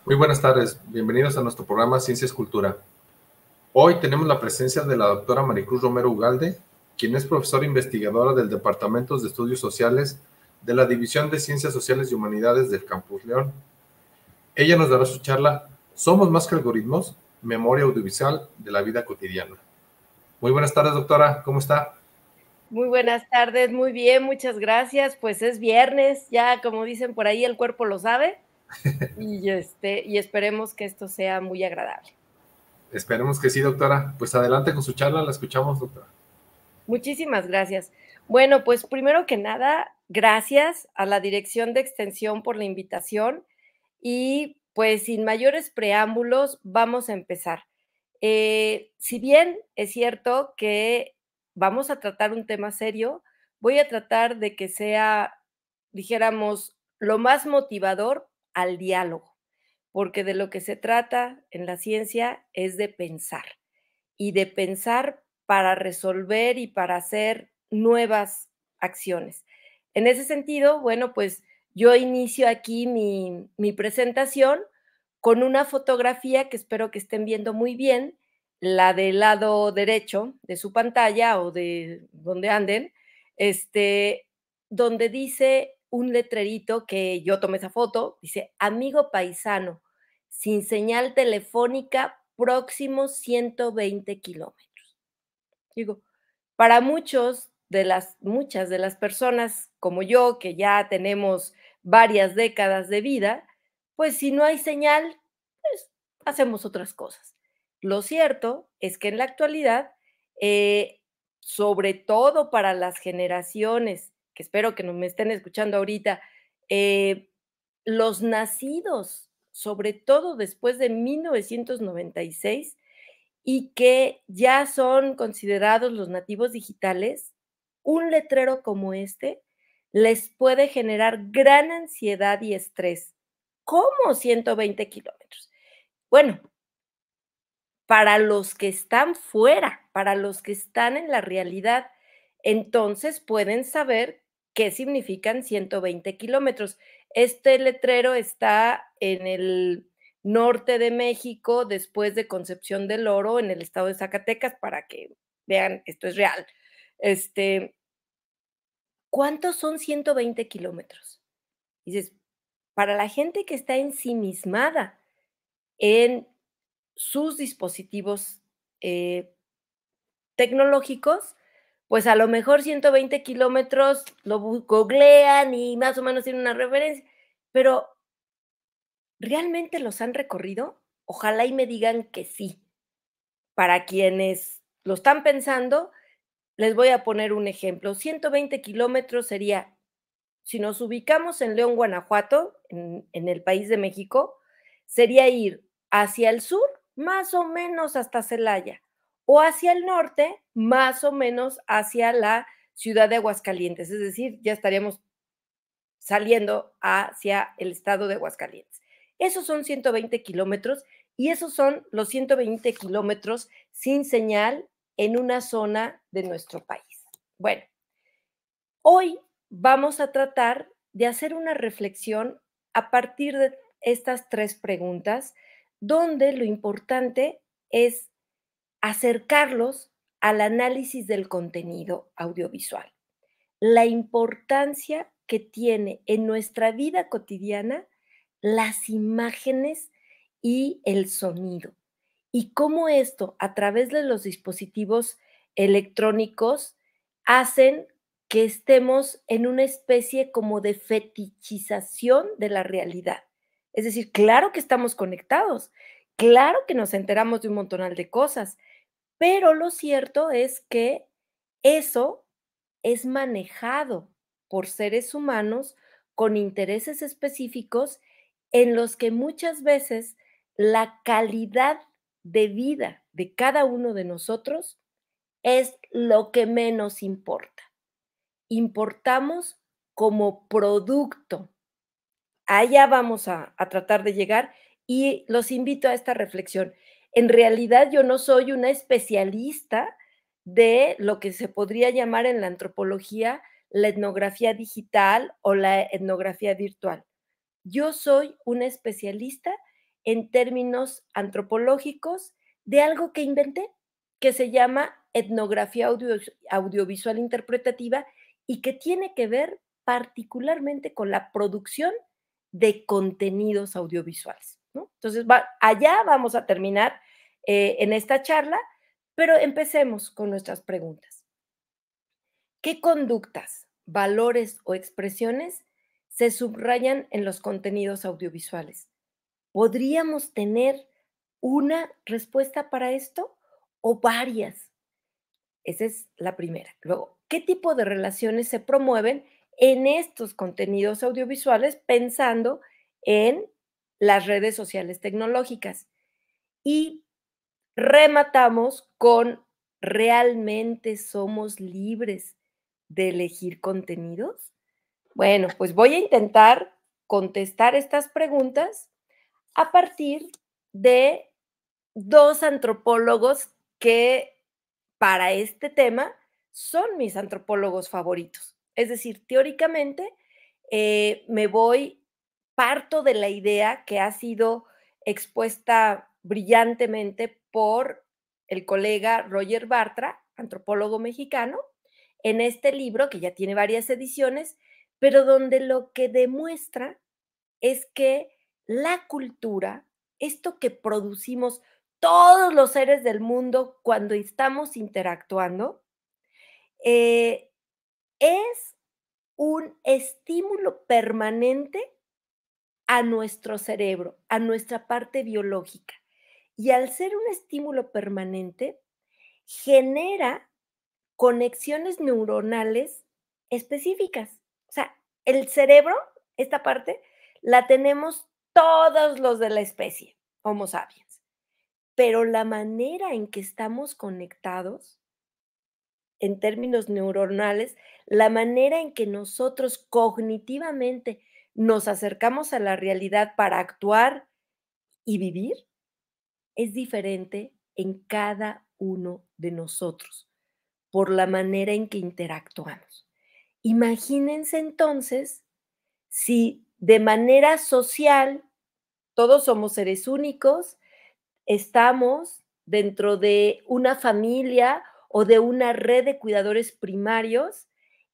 Muy buenas tardes, bienvenidos a nuestro programa Ciencia es Cultura. Hoy tenemos la presencia de la doctora Maricruz Romero Ugalde, quien es profesora investigadora del Departamento de Estudios Sociales de la División de Ciencias Sociales y Humanidades del Campus León. Ella nos dará su charla Somos más que algoritmos, memoria audiovisual de la vida cotidiana. Muy buenas tardes, doctora, ¿cómo está? Muy buenas tardes, muy bien, muchas gracias. Pues es viernes, ya como dicen por ahí, el cuerpo lo sabe y esperemos que esto sea muy agradable. Esperemos que sí, doctora. Pues adelante con su charla, la escuchamos, doctora. Muchísimas gracias. Bueno, pues primero que nada, gracias a la Dirección de Extensión por la invitación y pues sin mayores preámbulos, vamos a empezar. Si bien es cierto que vamos a tratar un tema serio, voy a tratar de que sea, dijéramos, lo más motivador al diálogo, porque de lo que se trata en la ciencia es de pensar y de pensar para resolver y para hacer nuevas acciones. En ese sentido, bueno, pues yo inicio aquí mi presentación con una fotografía que espero que estén viendo muy bien, la del lado derecho de su pantalla o de donde anden, este, donde dice un letrerito que yo tomé esa foto, dice: "Amigo paisano, sin señal telefónica, próximos 120 kilómetros". Digo, para muchas de las personas como yo, que ya tenemos varias décadas de vida, pues si no hay señal, pues hacemos otras cosas. Lo cierto es que en la actualidad, eh, sobre todo para las generaciones, que espero que no me estén escuchando ahorita, eh, los nacidos, sobre todo después de 1996, y que ya son considerados los nativos digitales, un letrero como este les puede generar gran ansiedad y estrés. ¿Cómo 120 kilómetros? Bueno, para los que están fuera, para los que están en la realidad, entonces pueden saber qué significan 120 kilómetros. Este letrero está en el norte de México, después de Concepción del Oro, en el estado de Zacatecas, para que vean, esto es real. Este, ¿Cuántos son 120 kilómetros? Dices, para la gente que está ensimismada en sus dispositivos tecnológicos, pues a lo mejor 120 kilómetros lo googlean y más o menos tienen una referencia, pero ¿realmente los han recorrido? Ojalá y me digan que sí. Para quienes lo están pensando, les voy a poner un ejemplo. 120 kilómetros sería, si nos ubicamos en León, Guanajuato, en el país de México, sería ir hacia el sur, más o menos hasta Celaya, o hacia el norte, más o menos hacia la ciudad de Aguascalientes, es decir, ya estaríamos saliendo hacia el estado de Aguascalientes. Esos son 120 kilómetros y esos son los 120 kilómetros sin señal en una zona de nuestro país. Bueno, hoy vamos a tratar de hacer una reflexión a partir de estas tres preguntas, donde lo importante es acercarlos al análisis del contenido audiovisual, la importancia que tiene en nuestra vida cotidiana las imágenes y el sonido, y cómo esto, a través de los dispositivos electrónicos, hacen que estemos en una especie como de fetichización de la realidad. Es decir, claro que estamos conectados, claro que nos enteramos de un montonal de cosas, pero lo cierto es que eso es manejado por seres humanos con intereses específicos en los que muchas veces la calidad de vida de cada uno de nosotros es lo que menos importa. Importamos como producto. Allá vamos a tratar de llegar y los invito a esta reflexión. En realidad, yo no soy una especialista de lo que se podría llamar en la antropología la etnografía digital o la etnografía virtual. Yo soy una especialista en términos antropológicos de algo que inventé, que se llama etnografía audiovisual interpretativa y que tiene que ver particularmente con la producción de contenidos audiovisuales, ¿no? Entonces, allá vamos a terminar en esta charla, pero empecemos con nuestras preguntas. ¿Qué conductas, valores o expresiones se subrayan en los contenidos audiovisuales? ¿Podríamos tener una respuesta para esto o varias? Esa es la primera. Luego, ¿qué tipo de relaciones se promueven en estos contenidos audiovisuales pensando en las redes sociales tecnológicas? Y rematamos con, ¿realmente somos libres de elegir contenidos? Bueno, pues voy a intentar contestar estas preguntas a partir de dos antropólogos que para este tema son mis antropólogos favoritos. Es decir, teóricamente, parto de la idea que ha sido expuesta brillantemente por el colega Roger Bartra, antropólogo mexicano, en este libro, que ya tiene varias ediciones, pero donde lo que demuestra es que la cultura, esto que producimos todos los seres del mundo cuando estamos interactuando, eh, es un estímulo permanente a nuestro cerebro, a nuestra parte biológica. Y al ser un estímulo permanente, genera conexiones neuronales específicas. O sea, el cerebro, esta parte, la tenemos todos los de la especie, Homo sapiens. Pero la manera en que estamos conectados, en términos neuronales, la manera en que nosotros cognitivamente nos acercamos a la realidad para actuar y vivir, es diferente en cada uno de nosotros, por la manera en que interactuamos. Imagínense entonces si de manera social todos somos seres únicos, estamos dentro de una familia o de una red de cuidadores primarios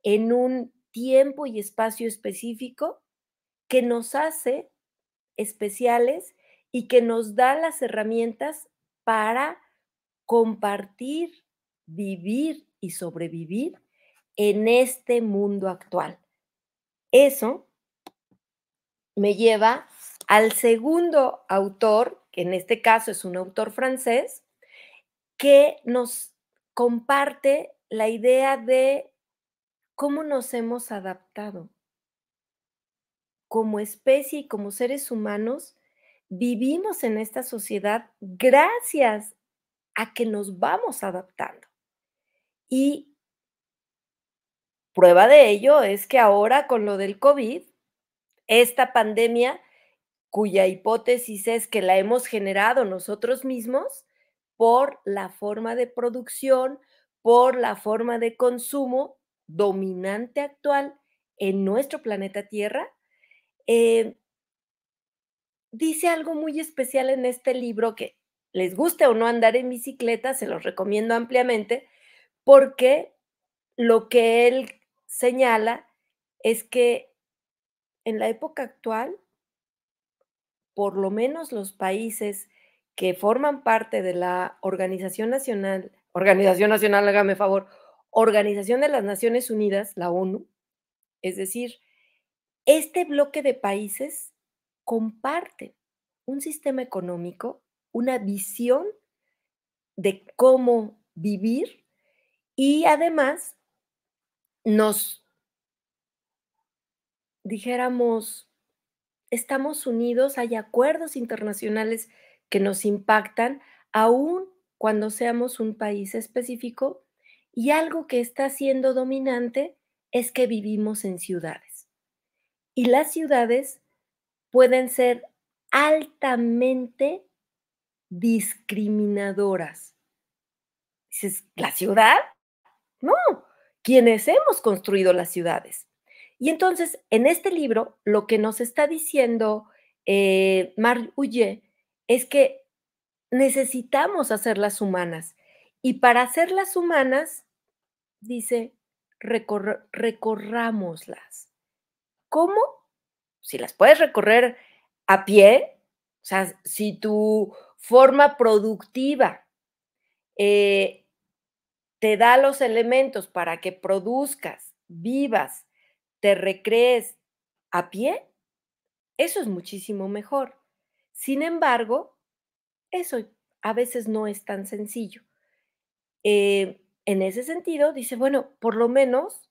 en un tiempo y espacio específico que nos hace especiales y que nos da las herramientas para compartir, vivir y sobrevivir en este mundo actual. Eso me lleva al segundo autor, que en este caso es un autor francés, que nos comparte la idea de cómo nos hemos adaptado. Como especie y como seres humanos, vivimos en esta sociedad gracias a que nos vamos adaptando. Y prueba de ello es que ahora con lo del COVID, esta pandemia, cuya hipótesis es que la hemos generado nosotros mismos por la forma de producción, por la forma de consumo dominante actual en nuestro planeta Tierra, eh, dice algo muy especial en este libro que les guste o no andar en bicicleta, se los recomiendo ampliamente, porque lo que él señala es que en la época actual, por lo menos los países que forman parte de la Organización Nacional, hágame favor, Organización de las Naciones Unidas, la ONU, es decir, este bloque de países comparte un sistema económico, una visión de cómo vivir y además nos, dijéramos, estamos unidos, hay acuerdos internacionales que nos impactan, aún cuando seamos un país específico, y algo que está siendo dominante es que vivimos en ciudades. Y las ciudades pueden ser altamente discriminadoras. Dices, ¿la ciudad? No, quienes hemos construido las ciudades. Y entonces, en este libro, lo que nos está diciendo Marc Huillet es que necesitamos hacerlas humanas. Y para hacerlas humanas, dice, recorrámoslas. ¿Cómo? Si las puedes recorrer a pie, o sea, si tu forma productiva eh, te da los elementos para que produzcas, vivas, te recrees a pie, eso es muchísimo mejor. Sin embargo, eso a veces no es tan sencillo. En ese sentido, dice, bueno, por lo menos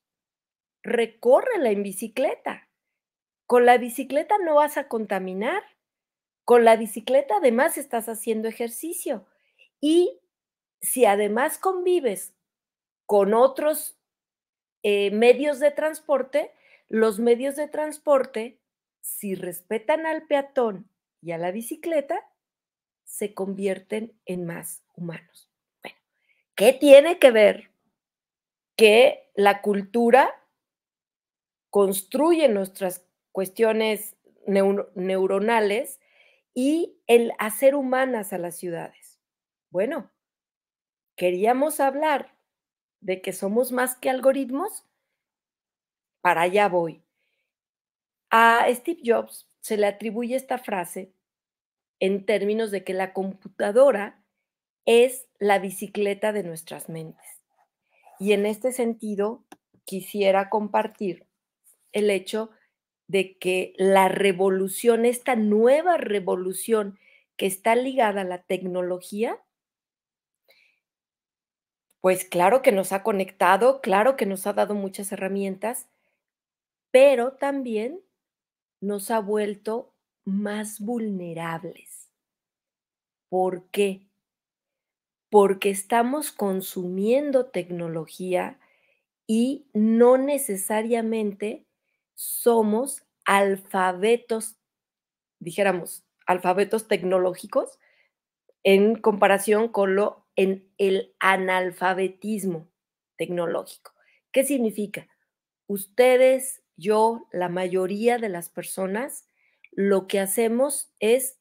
recórrela en bicicleta. Con la bicicleta no vas a contaminar. Con la bicicleta además estás haciendo ejercicio. Y si además convives con otros medios de transporte, los medios de transporte, si respetan al peatón y a la bicicleta, se convierten en más humanos. Bueno, ¿qué tiene que ver que la cultura construye nuestras cuestiones neuronales y el hacer humanas a las ciudades? Bueno, queríamos hablar de que somos más que algoritmos, para allá voy. A Steve Jobs se le atribuye esta frase en términos de que la computadora es la bicicleta de nuestras mentes. Y en este sentido, quisiera compartir el hecho de que la revolución, esta nueva revolución que está ligada a la tecnología, pues claro que nos ha conectado, claro que nos ha dado muchas herramientas, pero también nos ha vuelto más vulnerables. ¿Por qué? Porque estamos consumiendo tecnología y no necesariamente somos alfabetos, dijéramos, alfabetos tecnológicos en comparación con en el analfabetismo tecnológico. ¿Qué significa? Ustedes, yo, la mayoría de las personas, lo que hacemos es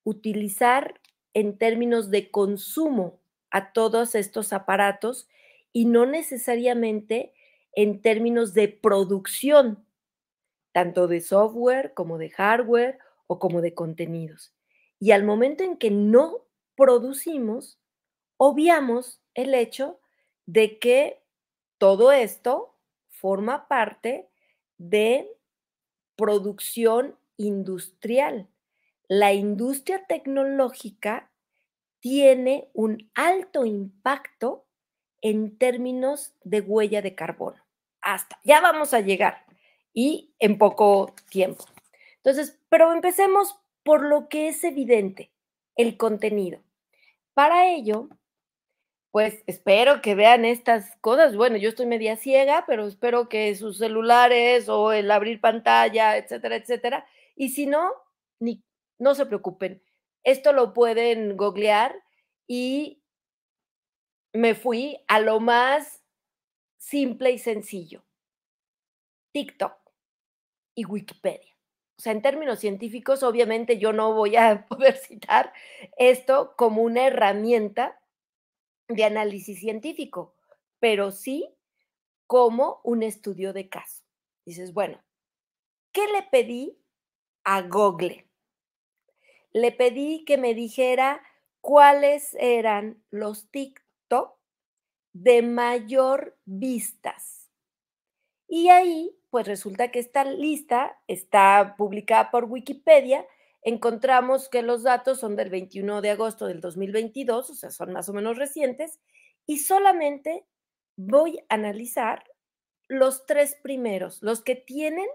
utilizar en términos de consumo a todos estos aparatos y no necesariamente en términos de producción, tanto de software como de hardware o como de contenidos. Y al momento en que no producimos, obviamos el hecho de que todo esto forma parte de producción industrial. La industria tecnológica tiene un alto impacto en términos de huella de carbono. Hasta, ya vamos a llegar y en poco tiempo. Entonces, pero empecemos por lo que es evidente, el contenido. Para ello, pues espero que vean estas cosas. Bueno, yo estoy media ciega, pero espero que sus celulares o el abrir pantalla, etcétera, etcétera. Y si no, ni, no se preocupen. Esto lo pueden googlear y me fui a lo más simple y sencillo, TikTok y Wikipedia. O sea, en términos científicos, obviamente yo no voy a poder citar esto como una herramienta de análisis científico, pero sí como un estudio de caso. Dices, bueno, ¿qué le pedí a Google? Le pedí que me dijera cuáles eran los TikTok de mayor vistas. Y ahí, pues resulta que esta lista está publicada por Wikipedia. Encontramos que los datos son del 21 de agosto del 2022, o sea, son más o menos recientes, y solamente voy a analizar los 3 primeros, los que tienen,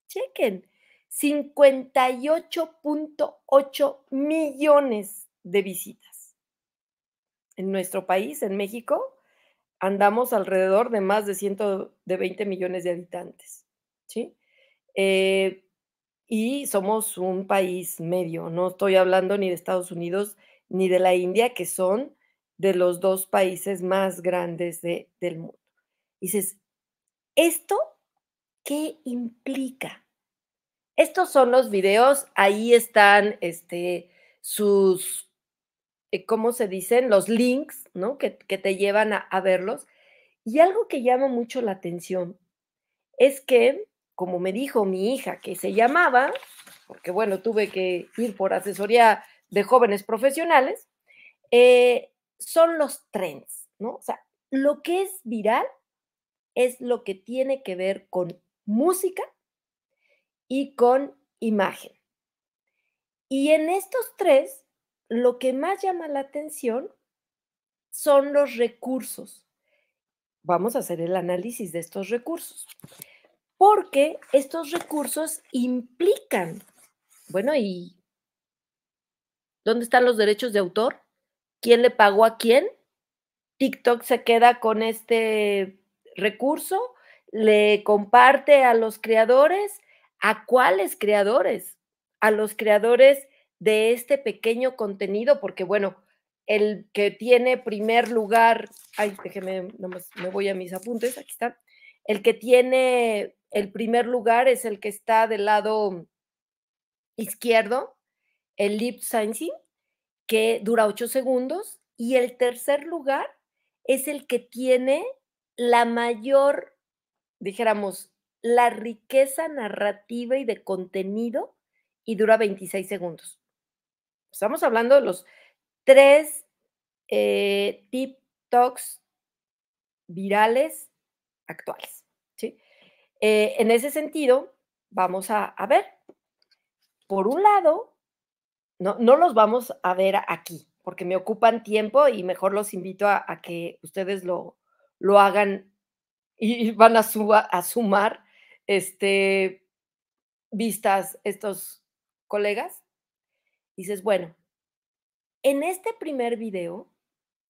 chequen, 58.8 millones de visitas. En nuestro país, en México, andamos alrededor de más de 120 millones de habitantes, ¿sí? Eh, y somos un país medio, no estoy hablando ni de Estados Unidos ni de la India, que son de los 2 países más grandes del mundo. Dices, ¿esto qué implica? Estos son los videos, ahí están, sus, ¿cómo se dicen? Los links, ¿no? Que te llevan a verlos. Y algo que llama mucho la atención es que, como me dijo mi hija, que se llamaba, porque bueno, tuve que ir por asesoría de jóvenes profesionales, son los trends, ¿no? O sea, lo que es viral es lo que tiene que ver con música y con imagen. Y en estos tres, lo que más llama la atención son los recursos. Vamos a hacer el análisis de estos recursos, porque estos recursos implican, bueno, ¿y dónde están los derechos de autor? ¿Quién le pagó a quién? TikTok se queda con este recurso, le comparte a los creadores. ¿A cuáles creadores? A los creadores de este pequeño contenido, porque bueno, el que tiene primer lugar, ay, déjeme, nomás me voy a mis apuntes, aquí está. El que tiene el primer lugar es el que está del lado izquierdo, el lip syncing, que dura 8 segundos, y el tercer lugar es el que tiene la mayor, dijéramos, la riqueza narrativa y de contenido, y dura 26 segundos. Estamos hablando de los 3 TikToks virales actuales, ¿sí? En ese sentido, vamos a ver, por un lado, no los vamos a ver aquí, porque me ocupan tiempo y mejor los invito a que ustedes lo hagan y van a sumar, vistas estos colegas. Dices, bueno, en este primer video,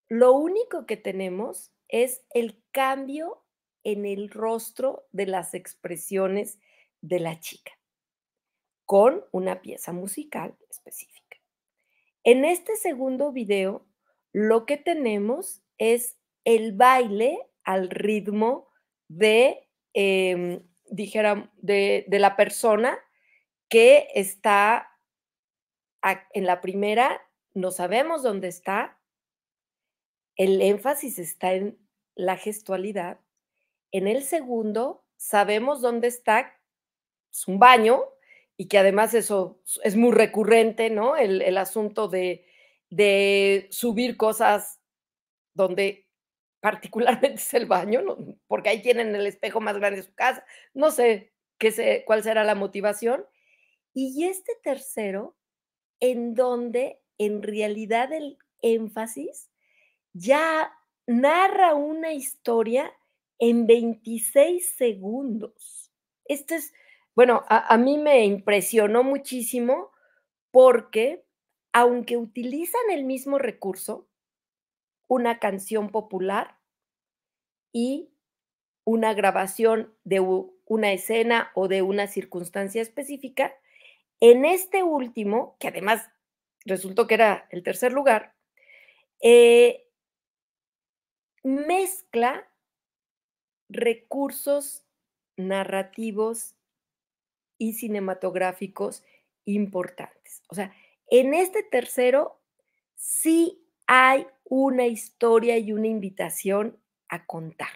lo único que tenemos es el cambio en el rostro de las expresiones de la chica, con una pieza musical específica. En este segundo video, lo que tenemos es el baile al ritmo de, de la persona que está en la primera, no sabemos dónde está, el énfasis está en la gestualidad. En el segundo, sabemos dónde está, es un baño, y que además eso es muy recurrente, ¿no? El asunto de subir cosas donde particularmente es el baño, ¿no? Porque ahí tienen el espejo más grande de su casa. No sé cuál será la motivación. Y este tercero, en donde en realidad el énfasis ya narra una historia en 26 segundos. Esto es, bueno, a mí me impresionó muchísimo porque, aunque utilizan el mismo recurso, una canción popular y una grabación de una escena o de una circunstancia específica, en este último, que además resultó que era el tercer lugar, eh, mezcla recursos narrativos y cinematográficos importantes. O sea, en este tercero sí hay una historia y una invitación a contar.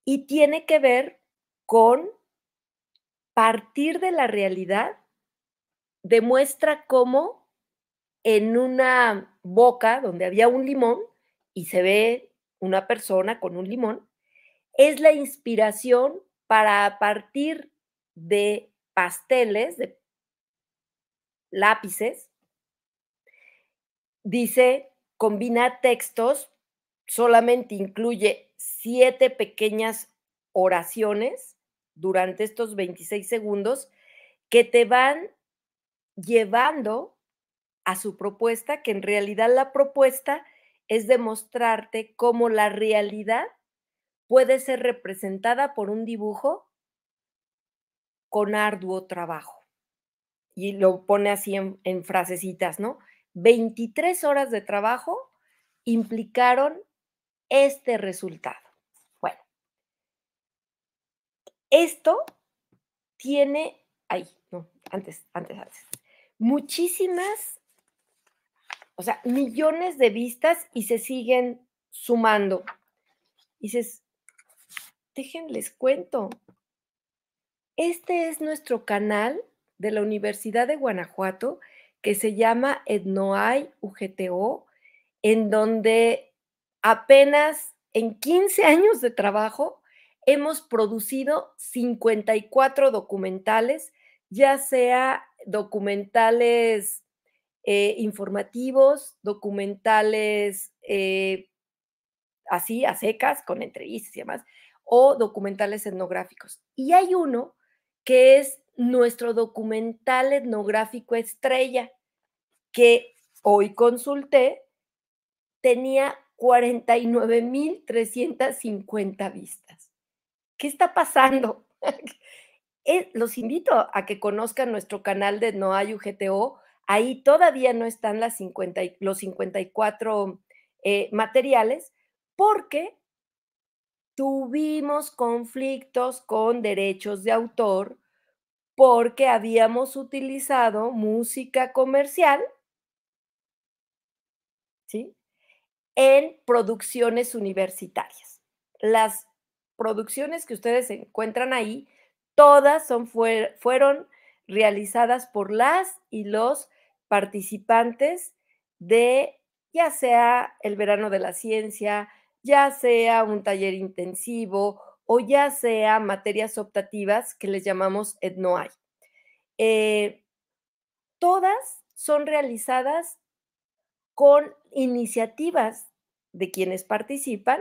Y tiene que ver con partir de la realidad, demuestra cómo en una boca donde había un limón y se ve una persona con un limón, es la inspiración para, a partir de pasteles, de lápices, dice, combina textos, solamente incluye 7 pequeñas oraciones durante estos 26 segundos que te van llevando a su propuesta, que en realidad la propuesta es demostrarte cómo la realidad puede ser representada por un dibujo con arduo trabajo. Y lo pone así en frasecitas, ¿no? 23 horas de trabajo implicaron este resultado. Bueno, esto tiene, ay, no, antes, muchísimas O sea, millones de vistas y se siguen sumando. Y dices, déjenles cuento. Este es nuestro canal de la Universidad de Guanajuato que se llama Etnoai UGTO, en donde apenas en 15 años de trabajo hemos producido 54 documentales, ya sea documentales informativos, documentales así a secas, con entrevistas y demás, o documentales etnográficos. Y hay uno que es nuestro documental etnográfico estrella, que hoy consulté, tenía 49,350 vistas. ¿Qué está pasando? Los invito a que conozcan nuestro canal de Noayu GTO. Ahí todavía no están los 54 materiales, porque tuvimos conflictos con derechos de autor porque habíamos utilizado música comercial, ¿sí?, en producciones universitarias. Las producciones que ustedes encuentran ahí, todas fueron realizadas por las y los participantes de, ya sea el Verano de la Ciencia, ya sea un taller intensivo o ya sea materias optativas que les llamamos ETNOAI. Eh, Todas son realizadas con iniciativas de quienes participan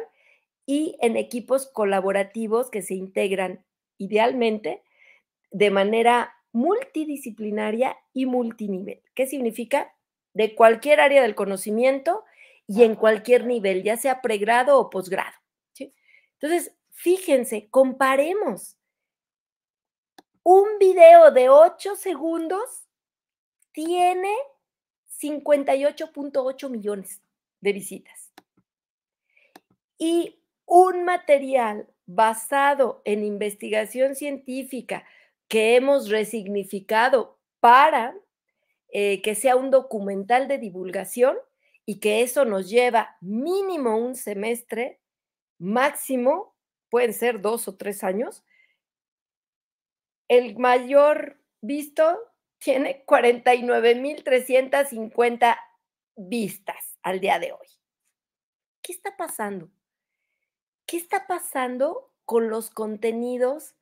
y en equipos colaborativos que se integran idealmente de manera multidisciplinaria y multinivel. ¿Qué significa? De cualquier área del conocimiento y en cualquier nivel, ya sea pregrado o posgrado, ¿sí? Entonces, fíjense, comparemos. Un video de 8 segundos tiene 58.8 millones de visitas. Y un material basado en investigación científica que hemos resignificado para que sea un documental de divulgación y que eso nos lleva mínimo un semestre, máximo, pueden ser 2 o 3 años. El mayor visto tiene 49,350 vistas al día de hoy. ¿Qué está pasando? ¿Qué está pasando con los contenidos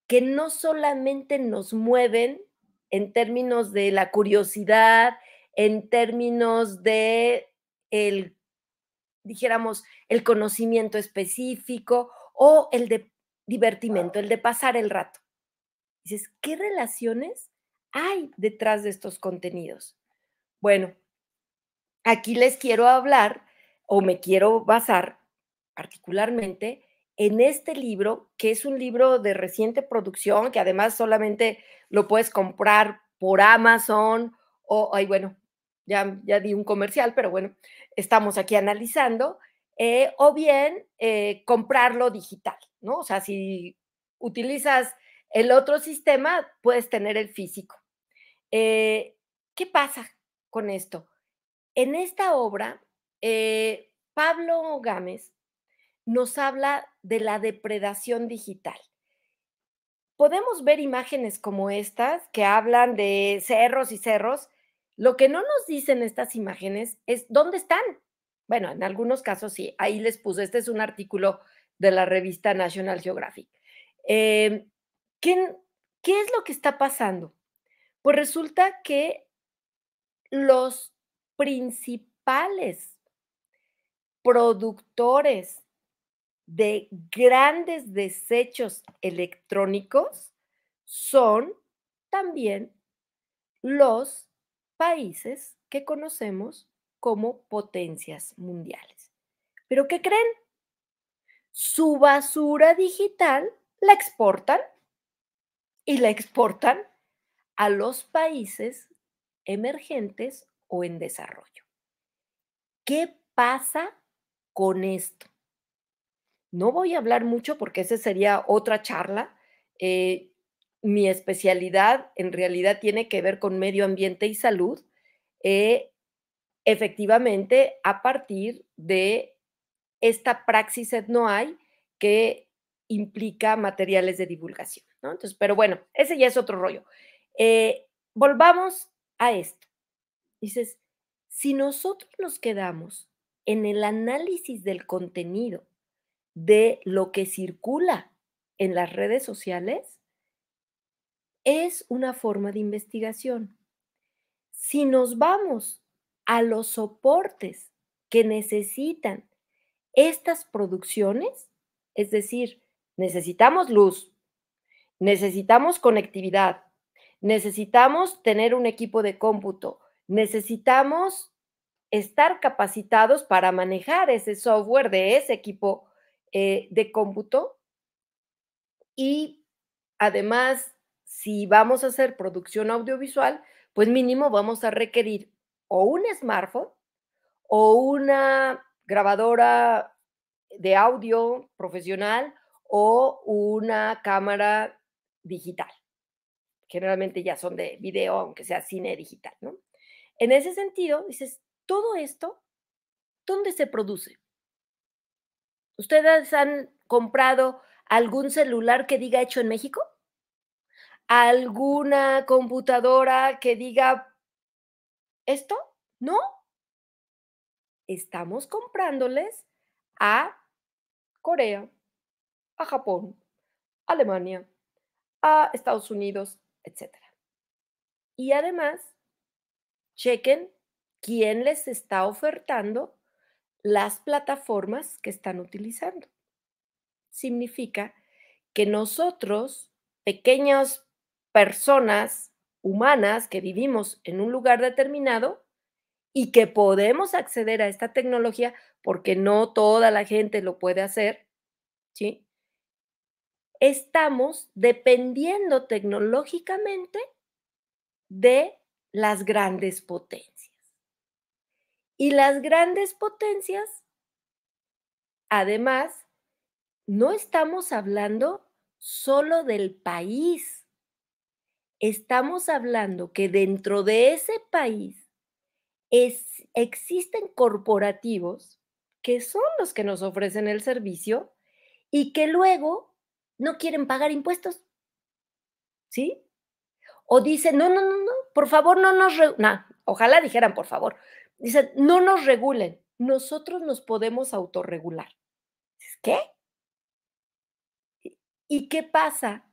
que no solamente nos mueven en términos de la curiosidad, en términos de el, dijéramos, el conocimiento específico o el de divertimento, el de pasar el rato? Dices, ¿qué relaciones hay detrás de estos contenidos? Bueno, aquí les quiero hablar o me quiero basar particularmente en este libro, que es un libro de reciente producción, que además solamente lo puedes comprar por Amazon o, ay, bueno, ya di un comercial, pero bueno, estamos aquí analizando, o bien comprarlo digital, ¿no? O sea, si utilizas el otro sistema, puedes tener el físico. ¿Qué pasa con esto? En esta obra, Pablo Gámez nos habla de la depredación digital. Podemos ver imágenes como estas que hablan de cerros y cerros. Lo que no nos dicen estas imágenes es dónde están. Bueno, en algunos casos sí, ahí les puse, este es un artículo de la revista National Geographic. Eh, ¿qué, ¿Qué es lo que está pasando? Pues resulta que los principales productores de grandes desechos electrónicos son también los países que conocemos como potencias mundiales. ¿Pero qué creen? Su basura digital la exportan y la exportan a los países emergentes o en desarrollo. ¿Qué pasa con esto? No voy a hablar mucho porque esa sería otra charla. Eh, Mi especialidad en realidad tiene que ver con medio ambiente y salud. Eh, efectivamente a partir de esta praxis et noae que implica materiales de divulgación, ¿no? Entonces, pero bueno, ese ya es otro rollo. Volvamos a esto. Dices, si nosotros nos quedamos en el análisis del contenido de lo que circula en las redes sociales, es una forma de investigación. Si nos vamos a los soportes que necesitan estas producciones, es decir, necesitamos luz, necesitamos conectividad, necesitamos tener un equipo de cómputo, necesitamos estar capacitados para manejar ese software de ese equipo de cómputo y además, si vamos a hacer producción audiovisual, pues mínimo vamos a requerir o un smartphone o una grabadora de audio profesional o una cámara digital. Generalmente ya son de video, aunque sea cine digital, ¿no? En ese sentido, dices, todo esto, ¿dónde se produce? ¿Ustedes han comprado algún celular que diga hecho en México? ¿Alguna computadora que diga esto? No, estamos comprándoles a Corea, a Japón, a Alemania, a Estados Unidos, etcétera. Y además, chequen quién les está ofertando las plataformas que están utilizando. Significa que nosotros, pequeñas personas humanas que vivimos en un lugar determinado y que podemos acceder a esta tecnología, porque no toda la gente lo puede hacer, ¿sí? Estamos dependiendo tecnológicamente de las grandes potencias. Y las grandes potencias, además, no estamos hablando solo del país, estamos hablando que dentro de ese país existen corporativos que son los que nos ofrecen el servicio y que luego no quieren pagar impuestos, ¿sí? O dicen, no, no, no, no, por favor, no nos, no, ojalá dijeran, por favor, dicen, no nos regulen, nosotros nos podemos autorregular. ¿Qué? ¿Y qué pasa?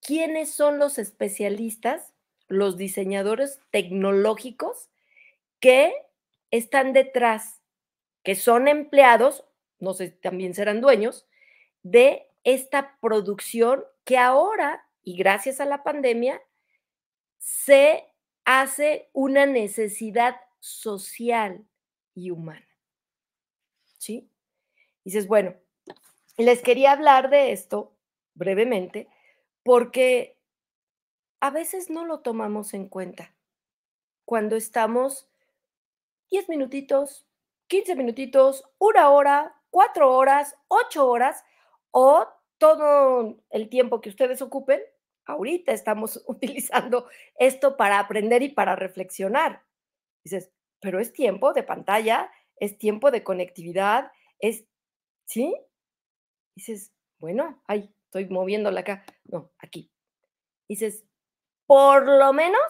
¿Quiénes son los especialistas, los diseñadores tecnológicos que están detrás, que son empleados, no sé, también serán dueños, de esta producción que ahora, y gracias a la pandemia, se hace una necesidad social y humana? ¿Sí? Dices, bueno, les quería hablar de esto brevemente porque a veces no lo tomamos en cuenta cuando estamos 10 minutitos, 15 minutitos, 1 hora, 4 horas, 8 horas o todo el tiempo que ustedes ocupen. Ahorita estamos utilizando esto para aprender y para reflexionar. Dices, pero es tiempo de pantalla, es tiempo de conectividad, es, ¿sí? Dices, bueno, ay, estoy moviéndola acá. No, aquí. Dices, por lo menos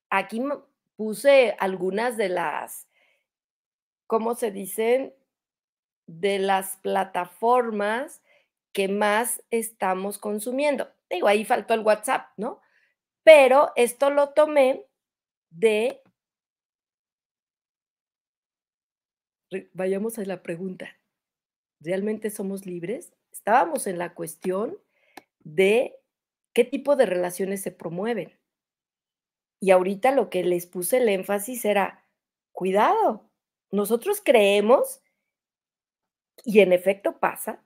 aquí puse algunas de las, ¿cómo se dicen? De las plataformas que más estamos consumiendo. Digo, ahí faltó el WhatsApp, ¿no? Pero esto lo tomé de, vayamos a la pregunta, ¿realmente somos libres? Estábamos en la cuestión de qué tipo de relaciones se promueven. Y ahorita lo que les puse el énfasis era, cuidado, nosotros creemos, y en efecto pasa,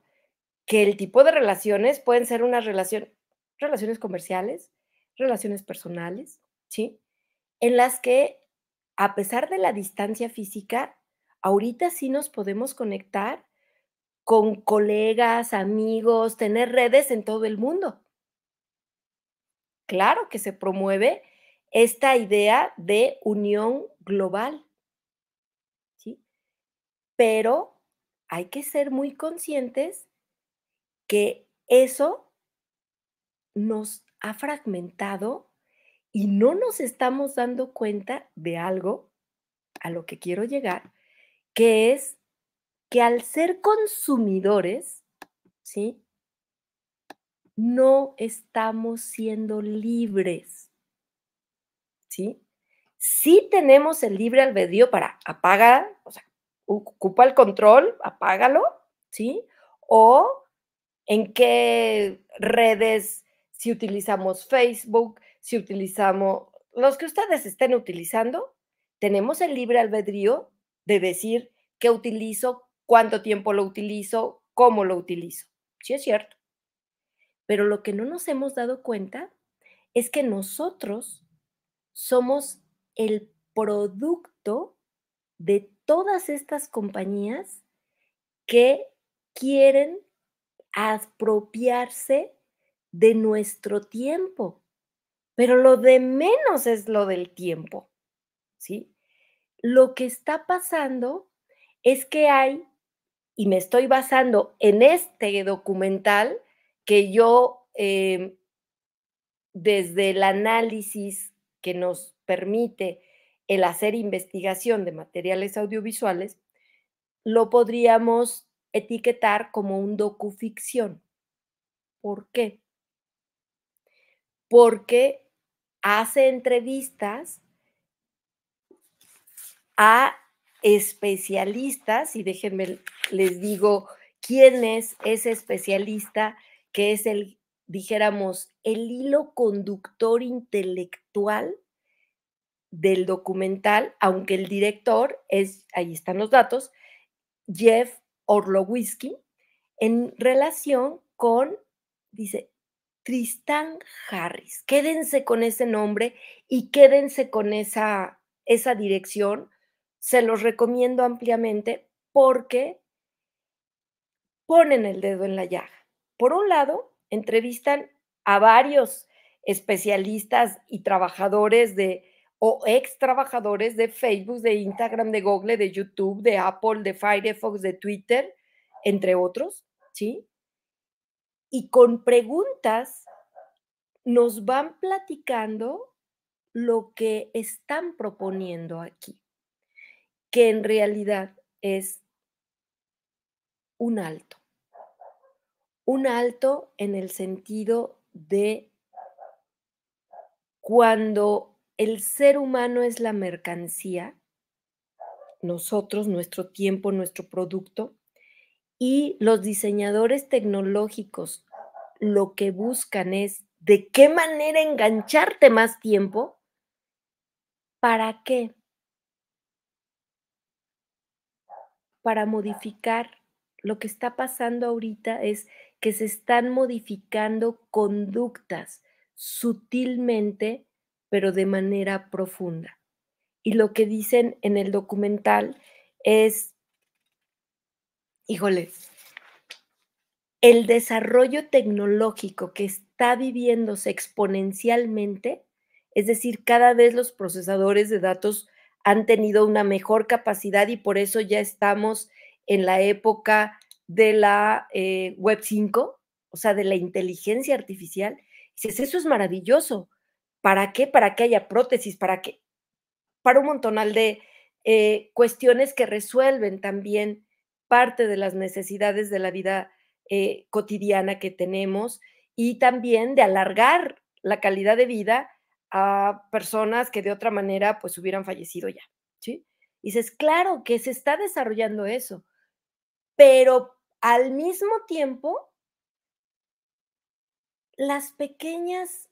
que el tipo de relaciones pueden ser una relaciones comerciales, relaciones personales, ¿sí? En las que, a pesar de la distancia física, ahorita sí nos podemos conectar con colegas, amigos, tener redes en todo el mundo. Claro que se promueve esta idea de unión global, pero hay que ser muy conscientes que eso nos ha fragmentado y no nos estamos dando cuenta de algo a lo que quiero llegar, que es que al ser consumidores, ¿sí? No estamos siendo libres, ¿sí? Sí tenemos el libre albedrío para apagar, o sea, ocupa el control, apágalo, ¿sí? O en qué redes, si utilizamos Facebook, si utilizamos los que ustedes estén utilizando, tenemos el libre albedrío de decir qué utilizo, cuánto tiempo lo utilizo, cómo lo utilizo. Sí es cierto, pero lo que no nos hemos dado cuenta es que nosotros somos el producto de todas estas compañías que quieren apropiarse de nuestro tiempo, pero lo de menos es lo del tiempo, ¿sí? Lo que está pasando es que hay, y me estoy basando en este documental que yo, desde el análisis que nos permite el hacer investigación de materiales audiovisuales, lo podríamos etiquetar como un docuficción. ¿Por qué? Porque hace entrevistas a especialistas, y déjenme les digo quién es ese especialista, que es el, dijéramos, el hilo conductor intelectual del documental, aunque el director es, ahí están los datos, Jeff Orlowski, en relación con, dice, Tristan Harris. Quédense con ese nombre y quédense con esa dirección. Se los recomiendo ampliamente porque ponen el dedo en la llaga. Por un lado, entrevistan a varios especialistas y trabajadores de o ex trabajadores de Facebook, de Instagram, de Google, de YouTube, de Apple, de Firefox, de Twitter, entre otros, ¿sí? Y con preguntas nos van platicando lo que están proponiendo aquí, que en realidad es un alto. Un alto en el sentido de cuando el ser humano es la mercancía, nosotros, nuestro tiempo, nuestro producto, y los diseñadores tecnológicos lo que buscan es de qué manera engancharte más tiempo. ¿Para qué? Para modificar. Lo que está pasando ahorita es que se están modificando conductas sutilmente, pero de manera profunda. Y lo que dicen en el documental es, híjole, el desarrollo tecnológico que está viviéndose exponencialmente, es decir, cada vez los procesadores de datos han tenido una mejor capacidad y por eso ya estamos en la época de la Web 5, o sea, de la inteligencia artificial. Dices, eso es maravilloso. ¿Para qué? Para que haya prótesis, para que, para un montonal de cuestiones que resuelven también parte de las necesidades de la vida cotidiana que tenemos y también de alargar la calidad de vida a personas que de otra manera pues hubieran fallecido ya, ¿sí? Y dices, claro que se está desarrollando eso, pero al mismo tiempo, las pequeñas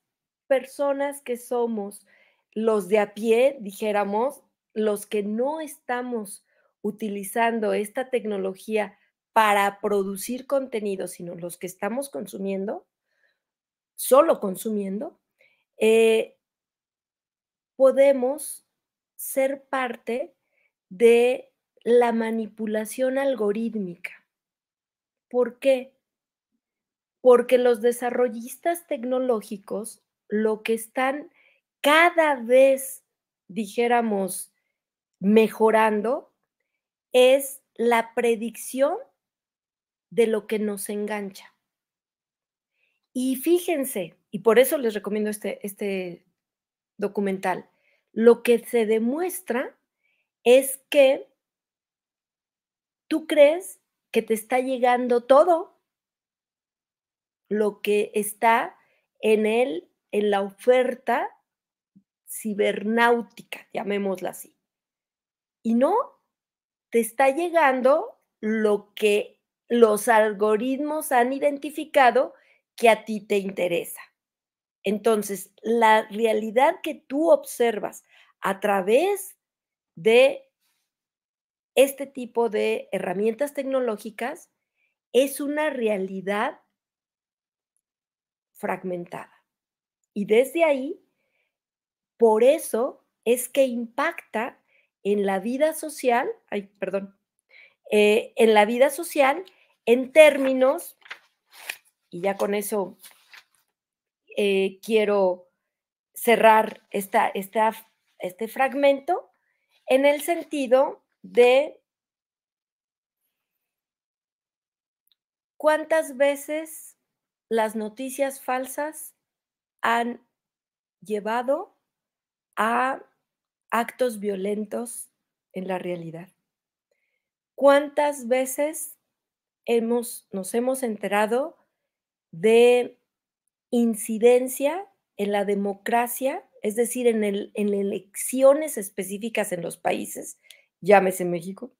personas que somos, los de a pie, dijéramos, los que no estamos utilizando esta tecnología para producir contenido, sino los que estamos consumiendo, solo consumiendo, eh, podemos ser parte de la manipulación algorítmica. ¿Por qué? Porque los desarrollistas tecnológicos lo que están cada vez, dijéramos, mejorando es la predicción de lo que nos engancha. Y fíjense, y por eso les recomiendo este documental, lo que se demuestra es que tú crees que te está llegando todo lo que está en la oferta cibernáutica, llamémosla así. Y no, te está llegando lo que los algoritmos han identificado que a ti te interesa. Entonces, la realidad que tú observas a través de este tipo de herramientas tecnológicas es una realidad fragmentada. Y desde ahí, por eso es que impacta en la vida social, ay, perdón, en la vida social en términos, y ya con eso quiero cerrar este fragmento, en el sentido de cuántas veces las noticias falsas han llevado a actos violentos en la realidad. ¿Cuántas veces nos hemos enterado de incidencia en la democracia, es decir, en elecciones específicas en los países, llámese México,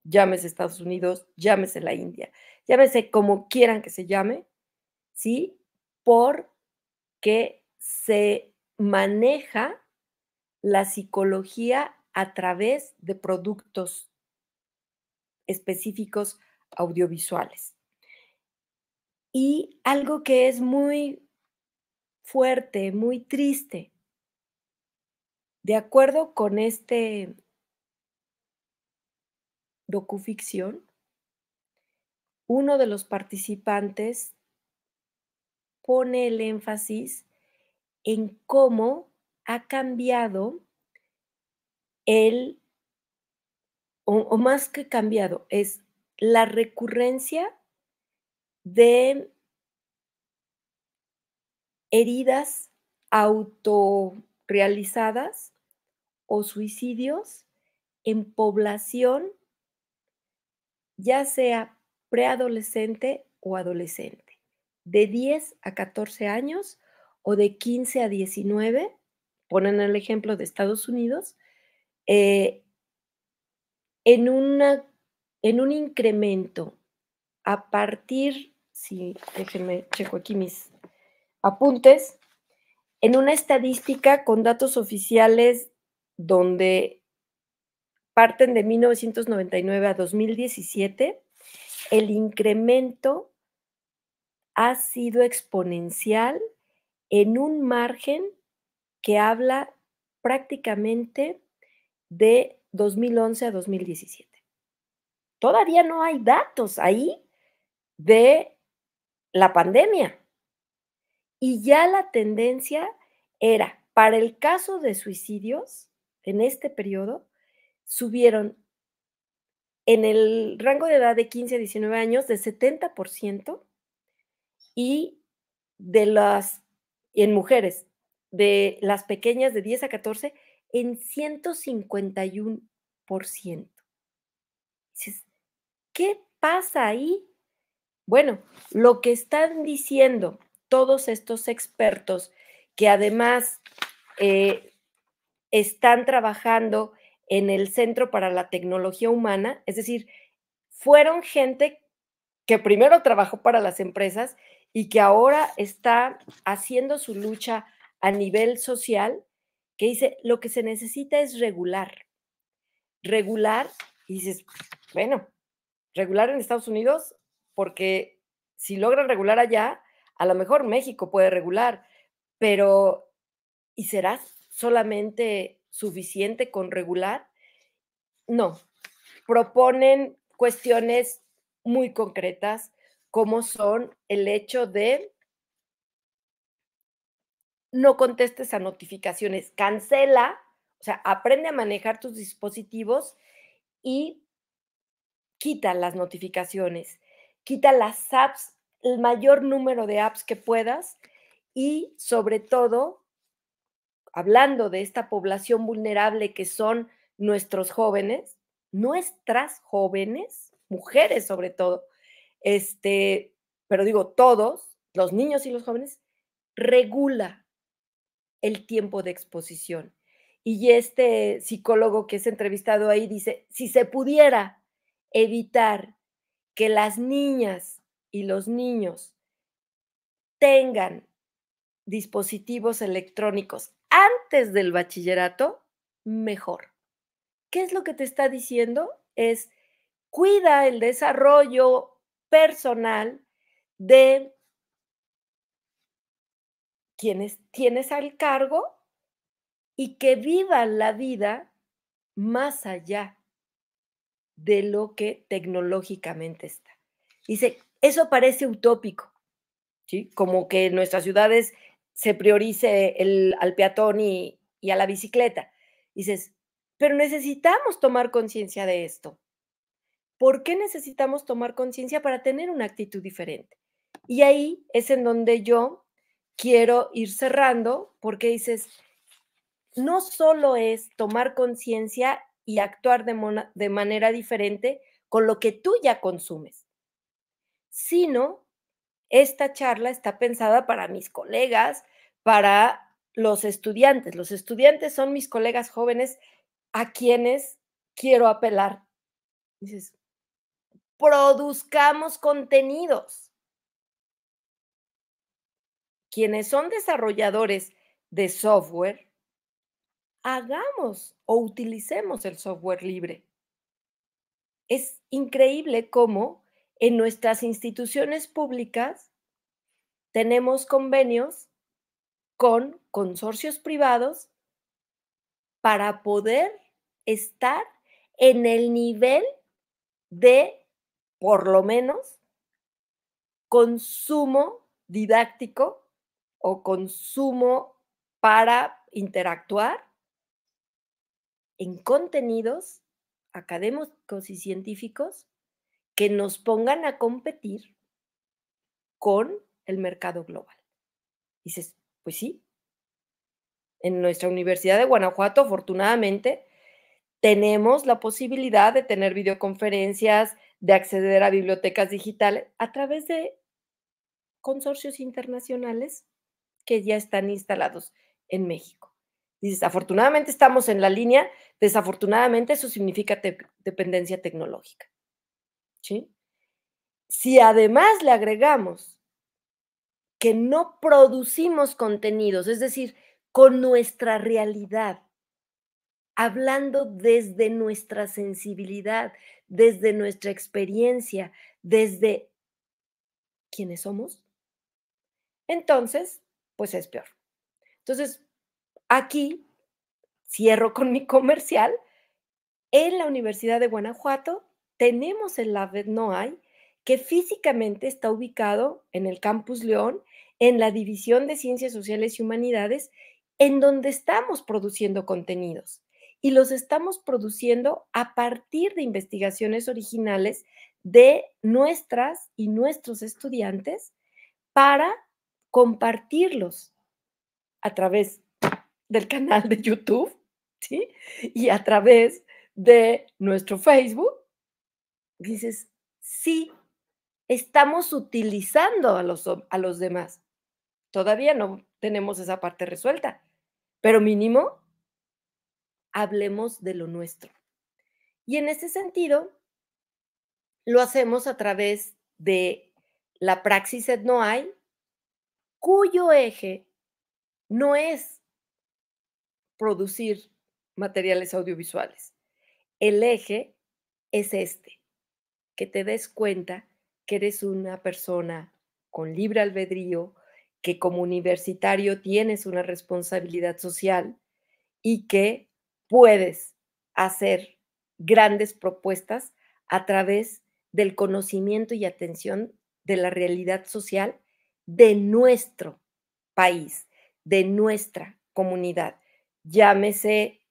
llámese Estados Unidos, llámese la India, llámese como quieran que se llame, ¿sí? Porque se maneja la psicología a través de productos específicos audiovisuales. Y algo que es muy fuerte, muy triste, de acuerdo con este docuficción, uno de los participantes pone el énfasis en cómo ha cambiado el, o más que cambiado, es la recurrencia de heridas autorrealizadas o suicidios en población, ya sea preadolescente o adolescente, de 10 a 14 años o de 15 a 19, ponen el ejemplo de Estados Unidos, eh, en, una, en un incremento a partir, sí, déjenme checo aquí mis apuntes, en una estadística con datos oficiales donde parten de 1999 a 2017, el incremento ha sido exponencial en un margen que habla prácticamente de 2011 a 2017. Todavía no hay datos ahí de la pandemia. Y ya la tendencia era, para el caso de suicidios, en este periodo, subieron en el rango de edad de 15 a 19 años de 70% y en mujeres, de las pequeñas de 10 a 14 en 151%. Dices, ¿qué pasa ahí? Bueno, lo que están diciendo todos estos expertos, que además están trabajando en el Centro para la Tecnología Humana, es decir, fueron gente que primero trabajó para las empresas y que ahora está haciendo su lucha a nivel social, que dice, lo que se necesita es regular. Regular, y dices, bueno, regular en Estados Unidos, porque si logran regular allá, a lo mejor México puede regular, pero ¿y será solamente suficiente con regular? No, proponen cuestiones muy concretas, como son el hecho de no contestes a notificaciones, cancela, o sea, aprende a manejar tus dispositivos y quita las notificaciones, quita las apps, el mayor número de apps que puedas y sobre todo, hablando de esta población vulnerable que son nuestras jóvenes, mujeres sobre todo, pero digo todos, los niños y los jóvenes, regula el tiempo de exposición. Y este psicólogo que es entrevistado ahí dice, si se pudiera evitar que las niñas y los niños tengan dispositivos electrónicos antes del bachillerato, mejor. ¿Qué es lo que te está diciendo? Es cuida el desarrollo personal de quienes tienes al cargo y que vivan la vida más allá de lo que tecnológicamente está. Dice, eso parece utópico, ¿sí? Como que en nuestras ciudades se priorice al peatón y a la bicicleta. Dices, pero necesitamos tomar conciencia de esto. ¿Por qué necesitamos tomar conciencia para tener una actitud diferente? Y ahí es en donde yo quiero ir cerrando, porque dices, no solo es tomar conciencia y actuar de manera diferente con lo que tú ya consumes, sino esta charla está pensada para mis colegas, para los estudiantes. Los estudiantes son mis colegas jóvenes a quienes quiero apelar. Dices, produzcamos contenidos. Quienes son desarrolladores de software, hagamos o utilicemos el software libre. Es increíble cómo en nuestras instituciones públicas tenemos convenios con consorcios privados para poder estar en el nivel de, por lo menos, consumo didáctico o consumo para interactuar en contenidos académicos y científicos que nos pongan a competir con el mercado global. Dices, pues sí, en nuestra Universidad de Guanajuato, afortunadamente, tenemos la posibilidad de tener videoconferencias, de acceder a bibliotecas digitales a través de consorcios internacionales que ya están instalados en México. Dices, afortunadamente estamos en la línea, desafortunadamente eso significa dependencia tecnológica, ¿sí? Si además le agregamos que no producimos contenidos, es decir, con nuestra realidad, hablando desde nuestra sensibilidad, desde nuestra experiencia, desde quiénes somos, entonces, pues es peor. Entonces, aquí cierro con mi comercial. En la Universidad de Guanajuato tenemos el Lab NOAI, que físicamente está ubicado en el Campus León, en la División de Ciencias Sociales y Humanidades, en donde estamos produciendo contenidos. Y los estamos produciendo a partir de investigaciones originales de nuestras y nuestros estudiantes para compartirlos a través del canal de YouTube, ¿sí? Y a través de nuestro Facebook, dices, sí, estamos utilizando a los demás. Todavía no tenemos esa parte resuelta, pero mínimo hablemos de lo nuestro. Y en ese sentido, lo hacemos a través de la praxis ETNOAI, cuyo eje no es producir materiales audiovisuales. El eje es que te des cuenta que eres una persona con libre albedrío, que como universitario tienes una responsabilidad social y que puedes hacer grandes propuestas a través del conocimiento y atención de la realidad social de nuestro país, de nuestra comunidad. Llámese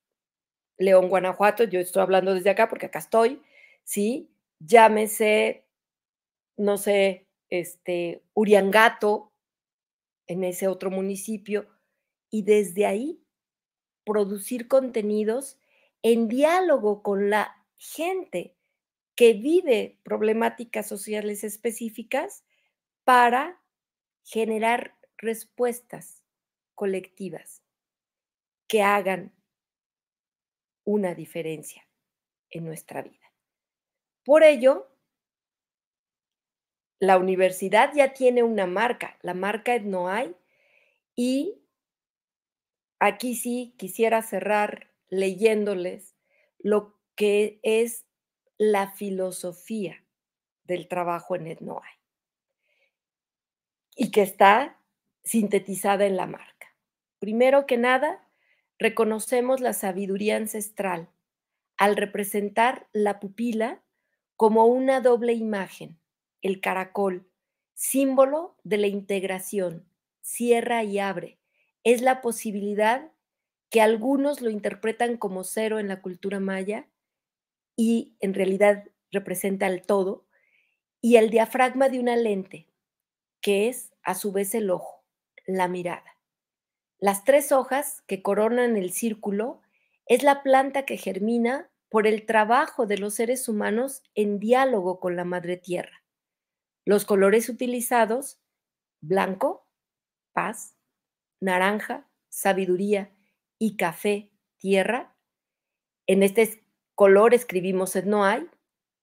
León, Guanajuato, yo estoy hablando desde acá porque acá estoy, ¿sí? llámese, no sé, Uriangato, en ese otro municipio, y desde ahí producir contenidos en diálogo con la gente que vive problemáticas sociales específicas para generar respuestas colectivas que hagan una diferencia en nuestra vida. Por ello, la universidad ya tiene una marca, la marca Etnoay, y aquí sí quisiera cerrar leyéndoles lo que es la filosofía del trabajo en Etnoay y que está sintetizada en la marca. Primero que nada, reconocemos la sabiduría ancestral al representar la pupila como una doble imagen, el caracol, símbolo de la integración, cierra y abre. Es la posibilidad que algunos lo interpretan como cero en la cultura maya y en realidad representa el todo, y el diafragma de una lente, que es a su vez el ojo, la mirada. Las 3 hojas que coronan el círculo es la planta que germina por el trabajo de los seres humanos en diálogo con la madre tierra. Los colores utilizados: blanco, paz; naranja, sabiduría; y café, tierra. En este color escribimos Etnoay,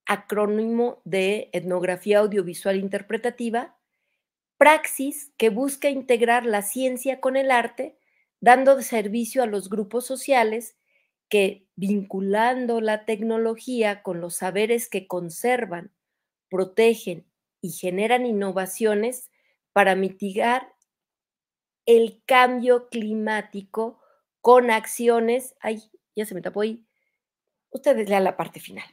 acrónimo de Etnografía Audiovisual Interpretativa, praxis que busca integrar la ciencia con el arte, dando servicio a los grupos sociales que, vinculando la tecnología con los saberes que conservan, protegen y generan innovaciones para mitigar el cambio climático con acciones, ay, ya se me tapó ahí, ustedes lean la parte final,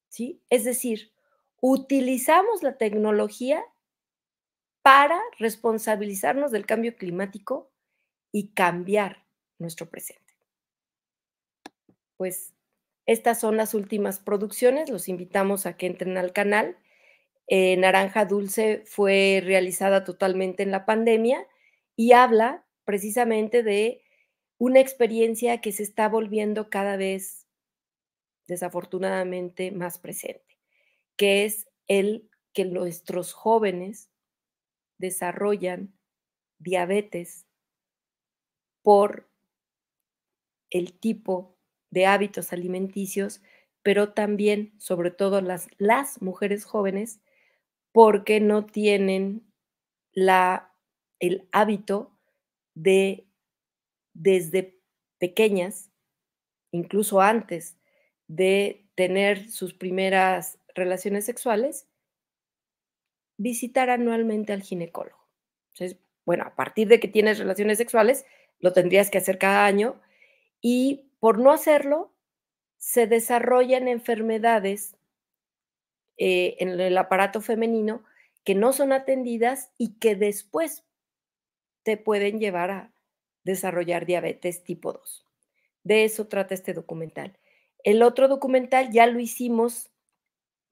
¿sí? Es decir, utilizamos la tecnología para responsabilizarnos del cambio climático y cambiar nuestro presente. Pues estas son las últimas producciones, los invitamos a que entren al canal. Naranja Dulce fue realizada totalmente en la pandemia y habla precisamente de una experiencia que se está volviendo cada vez, desafortunadamente, más presente, que es el que nuestros jóvenes desarrollan diabetes por el tipo de hábitos alimenticios, pero también, sobre todo las mujeres jóvenes, porque no tienen el hábito de, desde pequeñas, incluso antes de tener sus primeras relaciones sexuales, visitar anualmente al ginecólogo. Entonces, bueno, a partir de que tienes relaciones sexuales, lo tendrías que hacer cada año, y por no hacerlo, se desarrollan enfermedades en el aparato femenino que no son atendidas y que después te pueden llevar a desarrollar diabetes tipo 2. De eso trata este documental. El otro documental ya lo hicimos,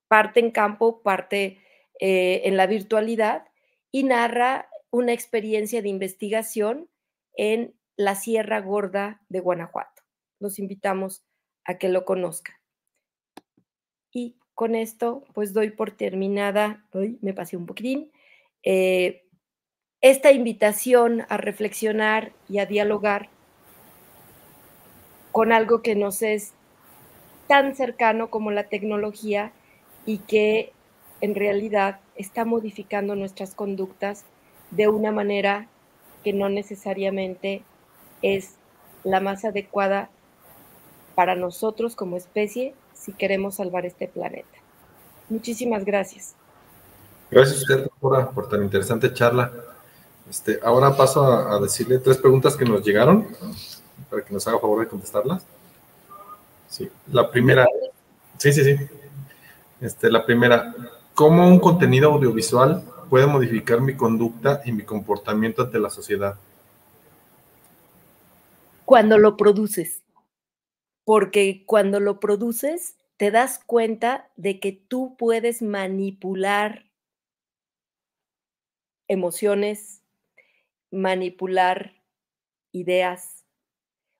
parte en campo, parte en la virtualidad, y narra una experiencia de investigación en la Sierra Gorda de Guanajuato. Los invitamos a que lo conozcan. Y con esto, pues doy por terminada, hoy me pasé un poquitín, esta invitación a reflexionar y a dialogar con algo que nos es tan cercano como la tecnología y que en realidad está modificando nuestras conductas de una manera que no necesariamente es la más adecuada para nosotros como especie si queremos salvar este planeta. Muchísimas gracias. Gracias a usted, doctora, por tan interesante charla. Ahora paso a decirle 3 preguntas que nos llegaron para que nos haga favor de contestarlas. Sí, la primera. Sí. La primera, ¿cómo un contenido audiovisual puede modificar mi conducta y mi comportamiento ante la sociedad? Cuando lo produces, porque cuando lo produces te das cuenta de que tú puedes manipular emociones, manipular ideas,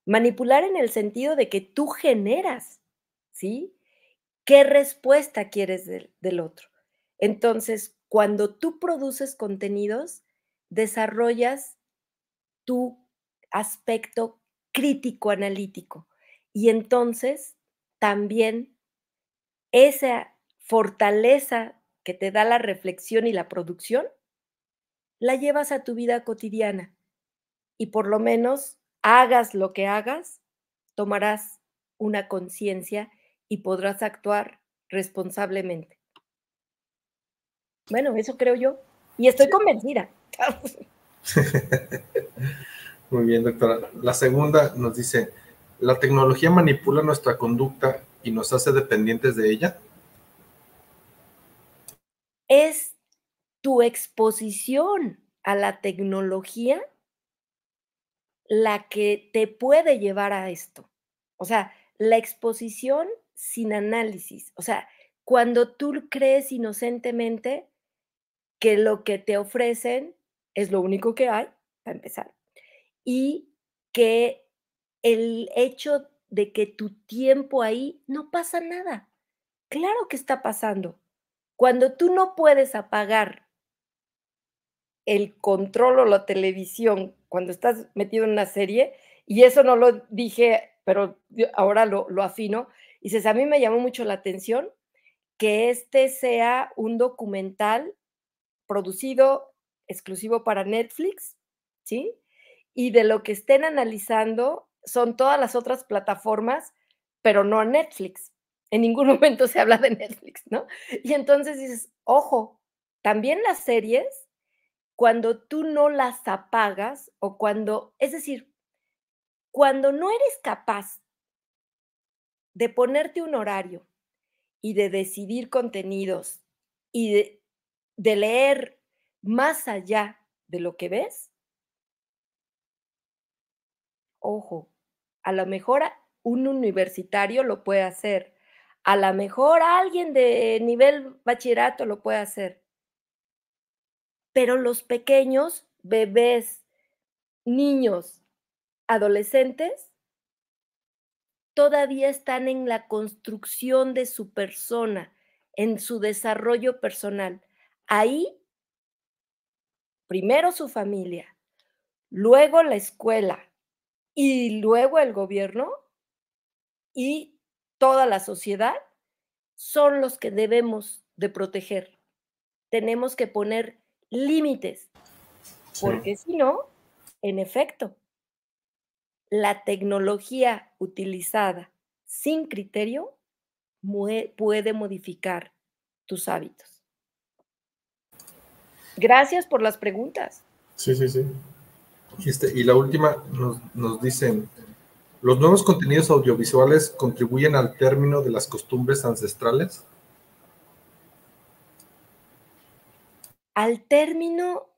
manipular en el sentido de que tú generas, ¿sí? ¿Qué respuesta quieres del otro? Entonces, cuando tú produces contenidos, desarrollas tu aspecto crítico analítico y entonces también esa fortaleza que te da la reflexión y la producción, la llevas a tu vida cotidiana y por lo menos hagas lo que hagas, tomarás una conciencia y podrás actuar responsablemente. Bueno, eso creo yo, y estoy convencida. Muy bien, doctora. La segunda nos dice, ¿la tecnología manipula nuestra conducta y nos hace dependientes de ella? Es tu exposición a la tecnología la que te puede llevar a esto. O sea, la exposición sin análisis. O sea, cuando tú crees inocentemente que lo que te ofrecen es lo único que hay, para empezar, y que el hecho de que tu tiempo ahí no pasa nada. Claro que está pasando. Cuando tú no puedes apagar el control o la televisión cuando estás metido en una serie, y eso no lo dije, pero yo ahora lo afino, dices, a mí me llamó mucho la atención que este sea un documental producido exclusivo para Netflix, ¿sí? Y de lo que estén analizando son todas las otras plataformas, pero no Netflix. En ningún momento se habla de Netflix, ¿no? Y entonces dices, ojo, también las series, cuando tú no las apagas o cuando, es decir, cuando no eres capaz de ponerte un horario y de decidir contenidos y de leer más allá de lo que ves, ojo, a lo mejor un universitario lo puede hacer, a lo mejor alguien de nivel bachillerato lo puede hacer, pero los pequeños, bebés, niños, adolescentes, todavía están en la construcción de su persona, en su desarrollo personal. Ahí, primero su familia, luego la escuela y luego el gobierno y toda la sociedad son los que debemos de proteger. Tenemos que poner límites, Sí. porque si no, en efecto, la tecnología utilizada sin criterio puede modificar tus hábitos. Gracias por las preguntas. Sí, sí, sí. Y la última nos dicen, ¿los nuevos contenidos audiovisuales contribuyen al término de las costumbres ancestrales? Al término,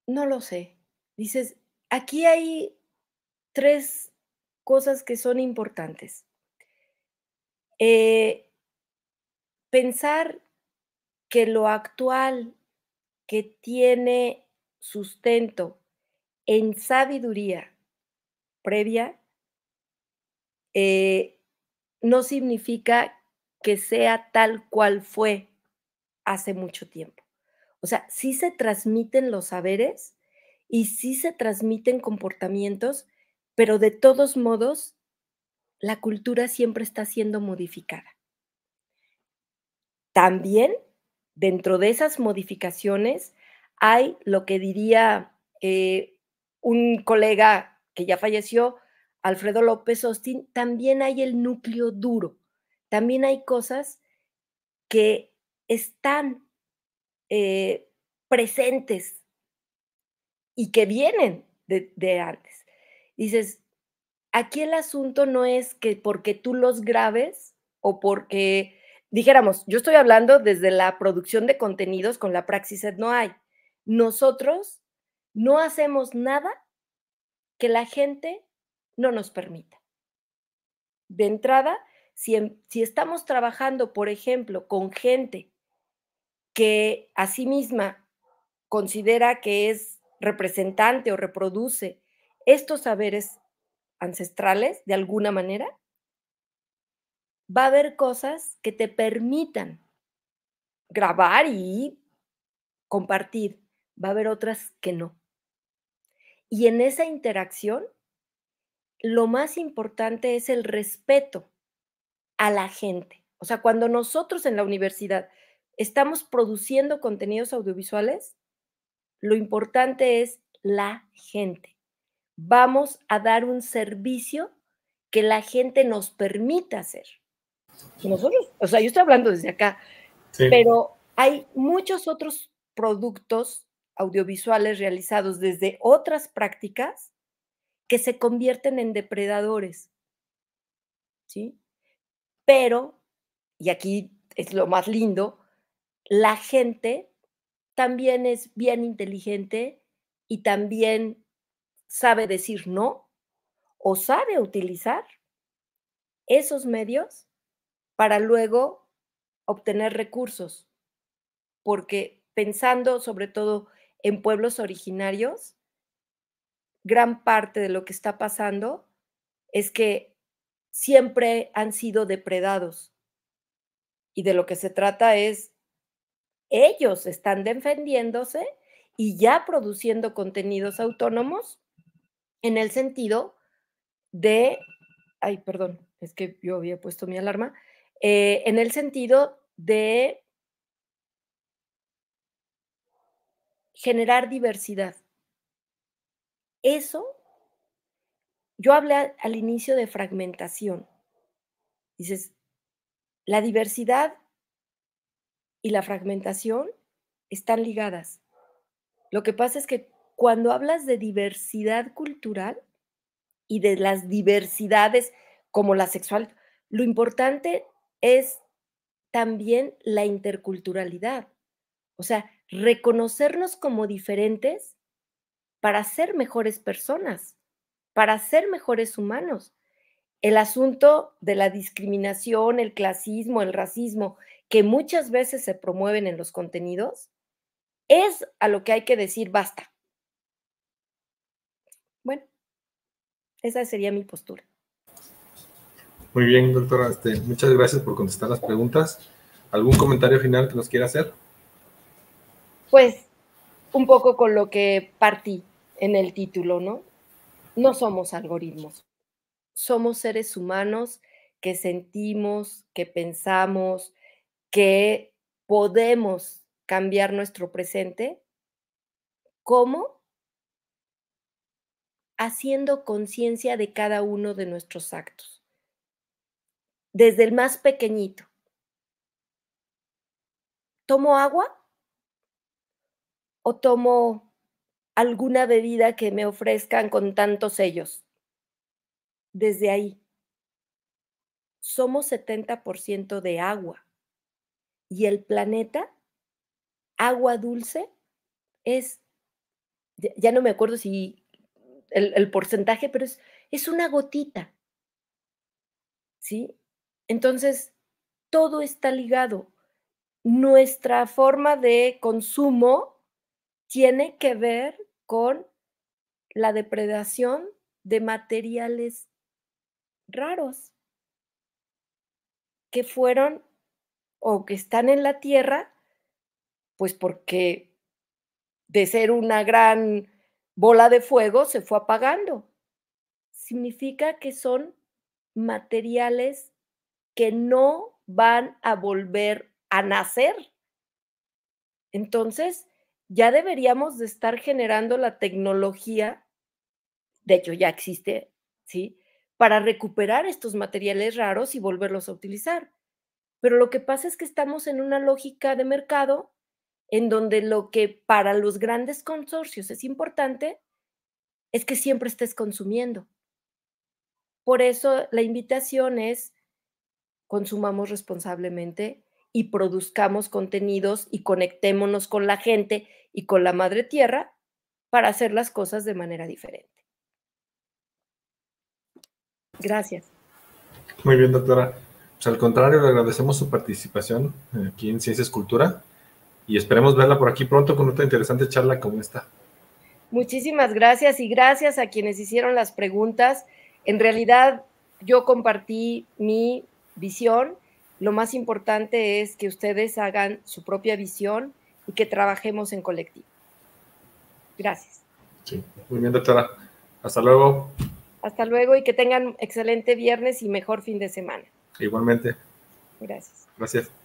no lo sé. Dices, aquí hay 3 cosas que son importantes. Eh, Pensar que lo actual que tiene sustento en sabiduría previa, eh, no significa que sea tal cual fue hace mucho tiempo. O sea, sí se transmiten los saberes y sí se transmiten comportamientos, pero de todos modos, la cultura siempre está siendo modificada. También, dentro de esas modificaciones, hay lo que diría, un colega que ya falleció, Alfredo López Austin, también hay el núcleo duro. También hay cosas que están, eh, presentes y que vienen de antes. Dices, aquí el asunto no es que porque tú los grabes o porque dijéramos, yo estoy hablando desde la producción de contenidos con la Praxis no hay. Nosotros no hacemos nada que la gente no nos permita. De entrada, Si estamos trabajando, por ejemplo, con gente que a sí misma considera que es representante o reproduce estos saberes ancestrales de alguna manera, va a haber cosas que te permitan grabar y compartir, va a haber otras que no. Y en esa interacción, lo más importante es el respeto a la gente. O sea, cuando nosotros en la universidad estamos produciendo contenidos audiovisuales, lo importante es la gente. Vamos a dar un servicio que la gente nos permita hacer. Nosotros, o sea, yo estoy hablando desde acá, Sí. pero hay muchos otros productos audiovisuales realizados desde otras prácticas que se convierten en depredadores, ¿sí? Pero, y aquí es lo más lindo, la gente también es bien inteligente y también sabe decir no o sabe utilizar esos medios para luego obtener recursos, porque pensando sobre todo en pueblos originarios, gran parte de lo que está pasando es que siempre han sido depredados y de lo que se trata es, ellos están defendiéndose y ya produciendo contenidos autónomos en el sentido de, ay, perdón, es que yo había puesto mi alarma, en el sentido de generar diversidad. Eso, yo hablé al inicio de fragmentación. Dices, la diversidad y la fragmentación están ligadas. Lo que pasa es que cuando hablas de diversidad cultural y de las diversidades como la sexual, lo importante es también la interculturalidad. O sea, reconocernos como diferentes para ser mejores personas, para ser mejores humanos. El asunto de la discriminación, el clasismo, el racismo, que muchas veces se promueven en los contenidos, es a lo que hay que decir basta. Bueno, esa sería mi postura. Muy bien, doctora. Muchas gracias por contestar las preguntas. ¿Algún comentario final que nos quiera hacer? Pues un poco con lo que partí en el título, ¿no? No somos algoritmos, somos seres humanos que sentimos, que pensamos, que podemos cambiar nuestro presente. ¿Cómo? Haciendo conciencia de cada uno de nuestros actos, desde el más pequeñito. ¿Tomo agua o tomo alguna bebida que me ofrezcan con tantos sellos? Desde ahí. Somos 70% de agua y el planeta, agua dulce, es, ya no me acuerdo si el porcentaje, pero es una gotita, ¿sí? Entonces, todo está ligado. Nuestra forma de consumo tiene que ver con la depredación de materiales raros que fueron o que están en la tierra, pues porque de ser una gran bola de fuego se fue apagando. Significa que son materiales que no van a volver a nacer. Entonces, ya deberíamos de estar generando la tecnología, de hecho ya existe, ¿sí? Para recuperar estos materiales raros y volverlos a utilizar. Pero lo que pasa es que estamos en una lógica de mercado en donde lo que para los grandes consorcios es importante es que siempre estés consumiendo. Por eso la invitación es consumamos responsablemente y produzcamos contenidos y conectémonos con la gente y con la madre tierra para hacer las cosas de manera diferente. Gracias. Muy bien, doctora. Pues al contrario, le agradecemos su participación aquí en Ciencias Cultura y esperemos verla por aquí pronto con otra interesante charla como esta. Muchísimas gracias y gracias a quienes hicieron las preguntas. En realidad, yo compartí mi visión. Lo más importante es que ustedes hagan su propia visión y que trabajemos en colectivo. Gracias. Sí, muy bien, doctora. Hasta luego. Hasta luego y que tengan excelente viernes y mejor fin de semana. Igualmente. Gracias. Gracias.